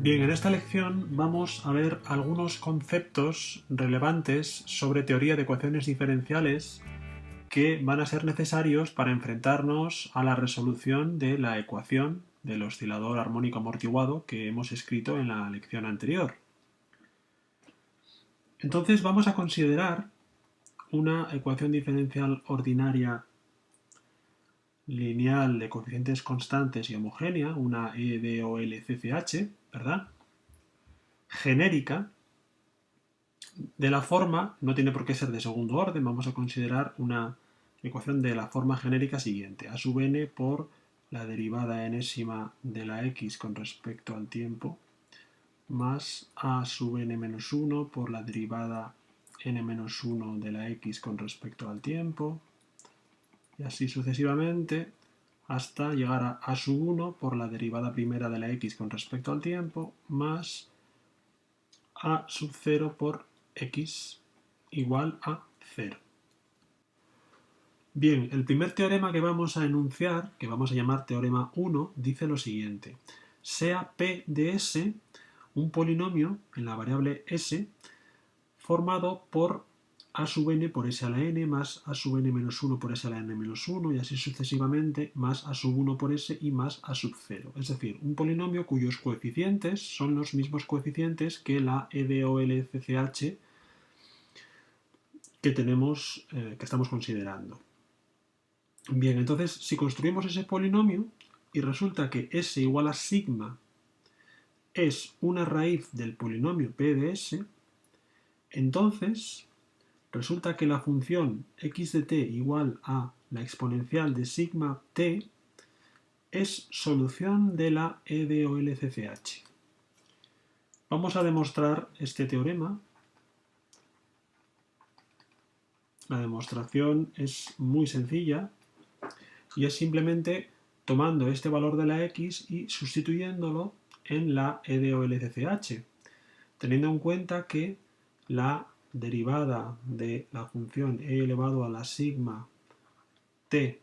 Bien, en esta lección vamos a ver algunos conceptos relevantes sobre teoría de ecuaciones diferenciales que van a ser necesarios para enfrentarnos a la resolución de la ecuación del oscilador armónico amortiguado que hemos escrito en la lección anterior. Entonces vamos a considerar una ecuación diferencial ordinaria lineal de coeficientes constantes y homogénea, una EDOLCCH, ¿verdad? Genérica, de la forma, no tiene por qué ser de segundo orden, vamos a considerar una ecuación de la forma genérica siguiente: a sub n por la derivada enésima de la x con respecto al tiempo más a sub n menos 1 por la derivada n menos 1 de la x con respecto al tiempo, y así sucesivamente hasta llegar a sub 1 por la derivada primera de la x con respecto al tiempo más a sub 0 por x igual a 0. Bien, el primer teorema que vamos a enunciar, que vamos a llamar teorema 1, dice lo siguiente: sea P de S un polinomio en la variable S formado por a sub n por s a la n más a sub n menos 1 por s a la n menos 1 y así sucesivamente más a sub 1 por s y más a sub 0. Es decir, un polinomio cuyos coeficientes son los mismos coeficientes que la EDOLCCH que estamos considerando. Bien, entonces si construimos ese polinomio y resulta que s igual a sigma es una raíz del polinomio p de s, entonces resulta que la función x de t igual a la exponencial de sigma t es solución de la EDOLCCH. Vamos a demostrar este teorema. La demostración es muy sencilla y es simplemente tomando este valor de la x y sustituyéndolo en la EDOLCCH, teniendo en cuenta que la derivada de la función e elevado a la sigma t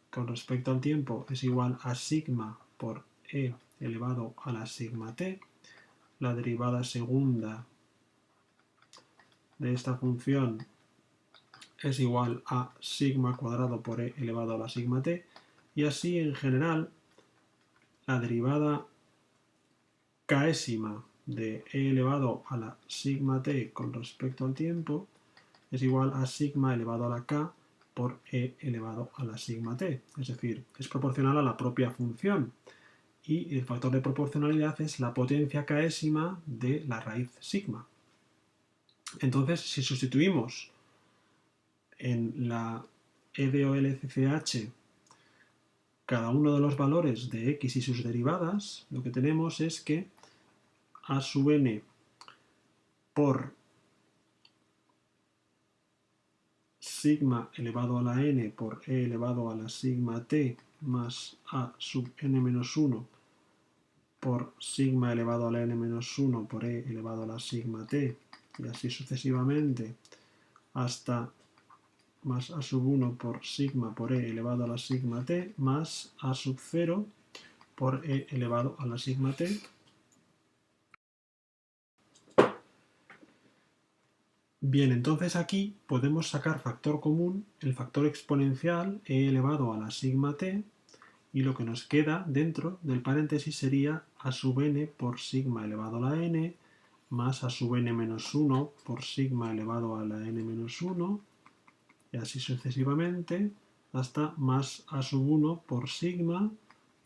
con respecto al tiempo es igual a sigma por e elevado a la sigma t, la derivada segunda de esta función es igual a sigma cuadrado por e elevado a la sigma t, y así en general la derivada késima de e elevado a la sigma t con respecto al tiempo es igual a sigma elevado a la k por e elevado a la sigma t, es decir, es proporcional a la propia función, y el factor de proporcionalidad es la potencia késima de la raíz sigma. Entonces, si sustituimos en la EDOLCCH cada uno de los valores de x y sus derivadas, lo que tenemos es que a sub n por sigma elevado a la n por e elevado a la sigma t más a sub n menos 1 por sigma elevado a la n menos 1 por e elevado a la sigma t, y así sucesivamente hasta más a sub 1 por sigma por e elevado a la sigma t más a sub 0 por e elevado a la sigma t. Bien, entonces aquí podemos sacar factor común el factor exponencial e elevado a la sigma t, y lo que nos queda dentro del paréntesis sería a sub n por sigma elevado a la n más a sub n menos 1 por sigma elevado a la n menos 1, y así sucesivamente hasta más a sub 1 por sigma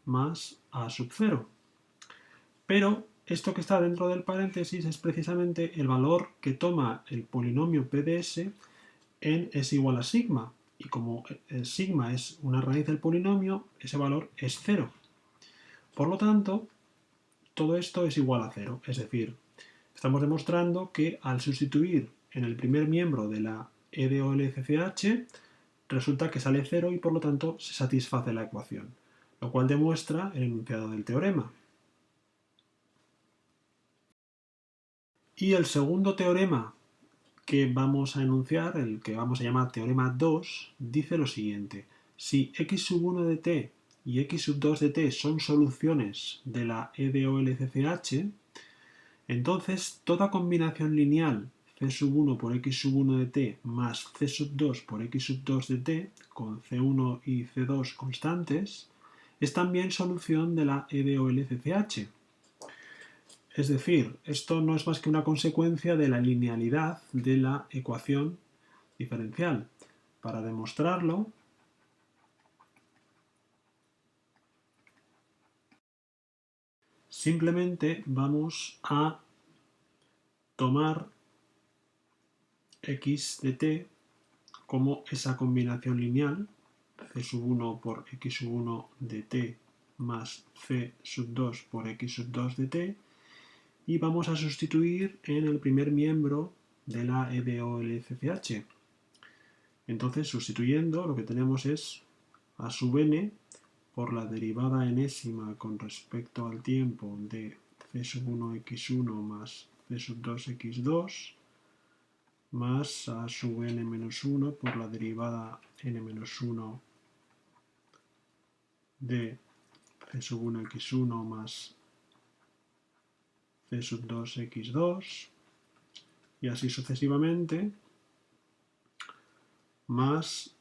más a sub 0. Pero esto que está dentro del paréntesis es precisamente el valor que toma el polinomio p de s en s igual a sigma, y como el sigma es una raíz del polinomio, ese valor es 0. Por lo tanto, todo esto es igual a 0, es decir, estamos demostrando que al sustituir en el primer miembro de la EDOLCCH resulta que sale 0 y por lo tanto se satisface la ecuación, lo cual demuestra el enunciado del teorema. Y el segundo teorema que vamos a enunciar, el que vamos a llamar teorema 2, dice lo siguiente: si x sub 1 de t y x sub 2 de t son soluciones de la EDOLCCH, Entonces, toda combinación lineal c sub 1 por x sub 1 de t más c sub 2 por x sub 2 de t, con c1 y c2 constantes, es también solución de la EDOLCCH. Es decir, esto no es más que una consecuencia de la linealidad de la ecuación diferencial. Para demostrarlo, simplemente vamos a tomar x de t como esa combinación lineal, c sub 1 por x sub 1 de t más c sub 2 por x sub 2 de t, y vamos a sustituir en el primer miembro de la EDOLCCH. Entonces, sustituyendo, lo que tenemos es a sub n por la derivada enésima con respecto al tiempo de c sub 1x1 más c sub 2x2 más a sub n-1 por la derivada n-1 de c sub 1x1 más c sub 2x2 y así sucesivamente, más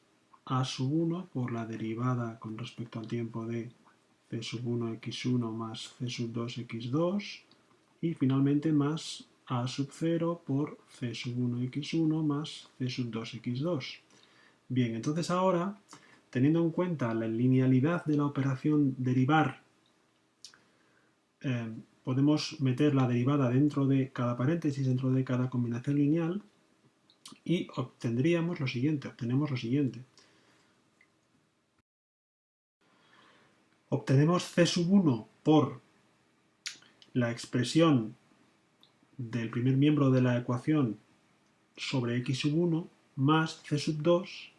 a sub 1 por la derivada con respecto al tiempo de c sub 1x1 más c sub 2x2 y finalmente más a sub 0 por c sub 1x1 más c sub 2x2. Bien, entonces ahora, teniendo en cuenta la linealidad de la operación derivar, podemos meter la derivada dentro de cada paréntesis, dentro de cada combinación lineal, y obtenemos lo siguiente. Obtenemos c sub 1 por la expresión del primer miembro de la ecuación sobre x sub 1 más c sub 2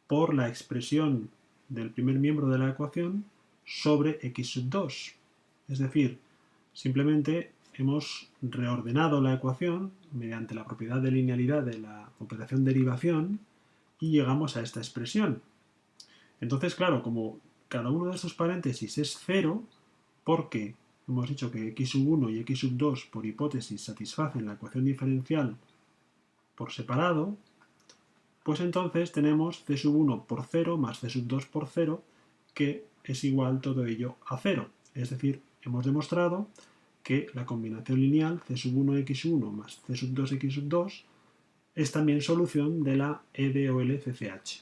por la expresión del primer miembro de la ecuación sobre x sub 2. Es decir, simplemente hemos reordenado la ecuación mediante la propiedad de linealidad de la operación derivación y llegamos a esta expresión. Entonces, claro, como cada uno de estos paréntesis es 0, porque hemos dicho que x sub 1 y x sub 2 por hipótesis satisfacen la ecuación diferencial por separado, pues entonces tenemos c sub 1 por 0 más c sub 2 por 0, que es igual todo ello a 0. Es decir, hemos demostrado que la combinación lineal c sub 1x1 más c sub 2x2 es también solución de la EDOLCCH.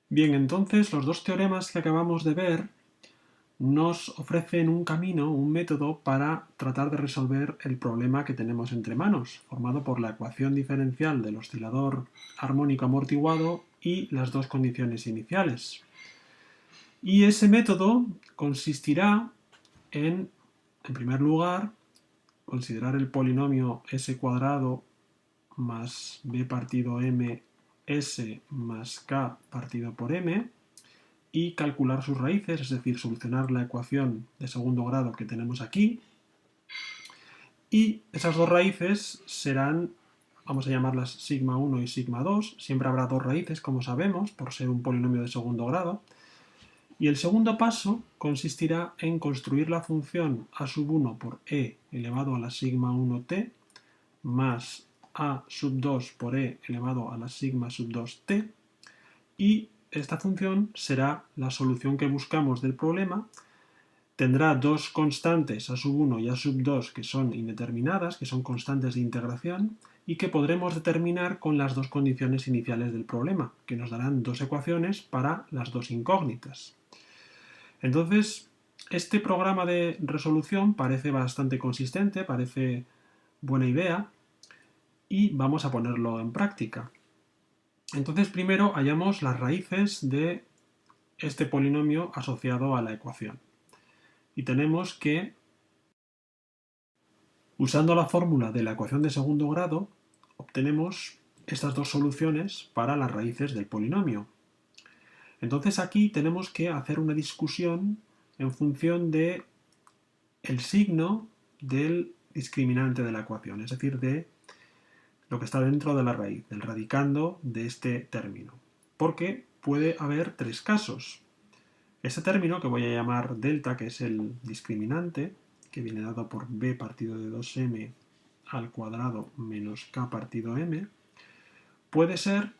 Bien, entonces los dos teoremas que acabamos de ver nos ofrecen un camino, un método para tratar de resolver el problema que tenemos entre manos, formado por la ecuación diferencial del oscilador armónico amortiguado y las dos condiciones iniciales. Y ese método consistirá en primer lugar, considerar el polinomio s cuadrado más b partido m s más k partido por m y calcular sus raíces, es decir, solucionar la ecuación de segundo grado que tenemos aquí. Y esas dos raíces serán, vamos a llamarlas sigma 1 y sigma 2. Siempre habrá dos raíces, como sabemos, por ser un polinomio de segundo grado. Y el segundo paso consistirá en construir la función a sub 1 por e elevado a la sigma 1t más a sub 2 por e elevado a la sigma sub 2t, y esta función será la solución que buscamos del problema. Tendrá dos constantes a sub 1 y a sub 2 que son indeterminadas, que son constantes de integración, y que podremos determinar con las dos condiciones iniciales del problema, que nos darán dos ecuaciones para las dos incógnitas. Entonces, este programa de resolución parece bastante consistente, parece buena idea, y vamos a ponerlo en práctica. Entonces, primero hallamos las raíces de este polinomio asociado a la ecuación. Y tenemos que, usando la fórmula de la ecuación de segundo grado, obtenemos estas dos soluciones para las raíces del polinomio. Entonces aquí tenemos que hacer una discusión en función de el signo del discriminante de la ecuación, es decir, de lo que está dentro de la raíz, del radicando de este término. Porque puede haber tres casos. Este término, que voy a llamar delta, que es el discriminante, que viene dado por b partido de 2m al cuadrado menos k partido m, puede ser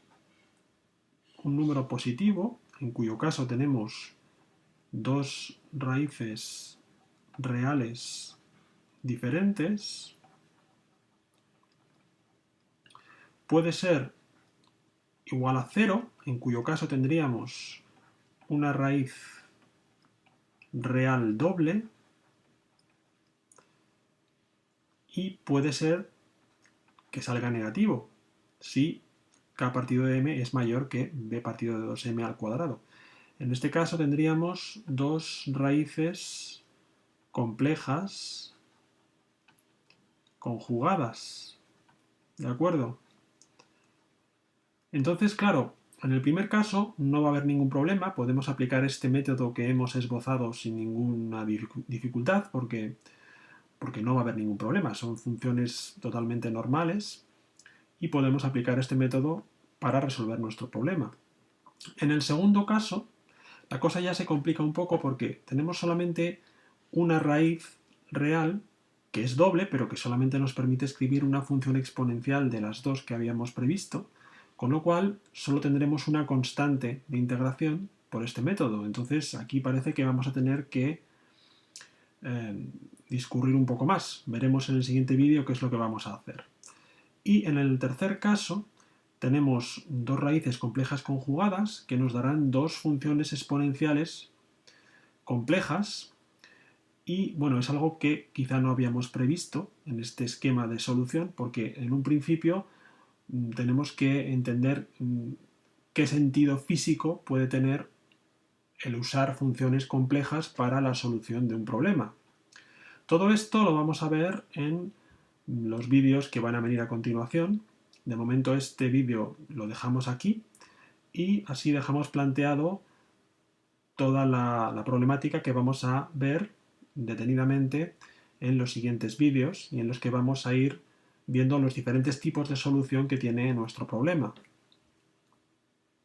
un número positivo, en cuyo caso tenemos dos raíces reales diferentes. Puede ser igual a 0, en cuyo caso tendríamos una raíz real doble. Y puede ser que salga negativo si k partido de m es mayor que b partido de 2m al cuadrado. En este caso tendríamos dos raíces complejas conjugadas. ¿De acuerdo? Entonces, claro, en el primer caso no va a haber ningún problema. Podemos aplicar este método que hemos esbozado sin ninguna dificultad porque no va a haber ningún problema. Son funciones totalmente normales y podemos aplicar este método para resolver nuestro problema. En el segundo caso, la cosa ya se complica un poco porque tenemos solamente una raíz real que es doble, pero que solamente nos permite escribir una función exponencial de las dos que habíamos previsto, con lo cual solo tendremos una constante de integración por este método. Entonces aquí parece que vamos a tener que discurrir un poco más. Veremos en el siguiente vídeo qué es lo que vamos a hacer. Y en el tercer caso tenemos dos raíces complejas conjugadas que nos darán dos funciones exponenciales complejas y bueno, es algo que quizá no habíamos previsto en este esquema de solución porque en un principio tenemos que entender qué sentido físico puede tener el usar funciones complejas para la solución de un problema. Todo esto lo vamos a ver en los vídeos que van a venir a continuación. De momento este vídeo lo dejamos aquí y así dejamos planteado toda la problemática que vamos a ver detenidamente en los siguientes vídeos y en los que vamos a ir viendo los diferentes tipos de solución que tiene nuestro problema.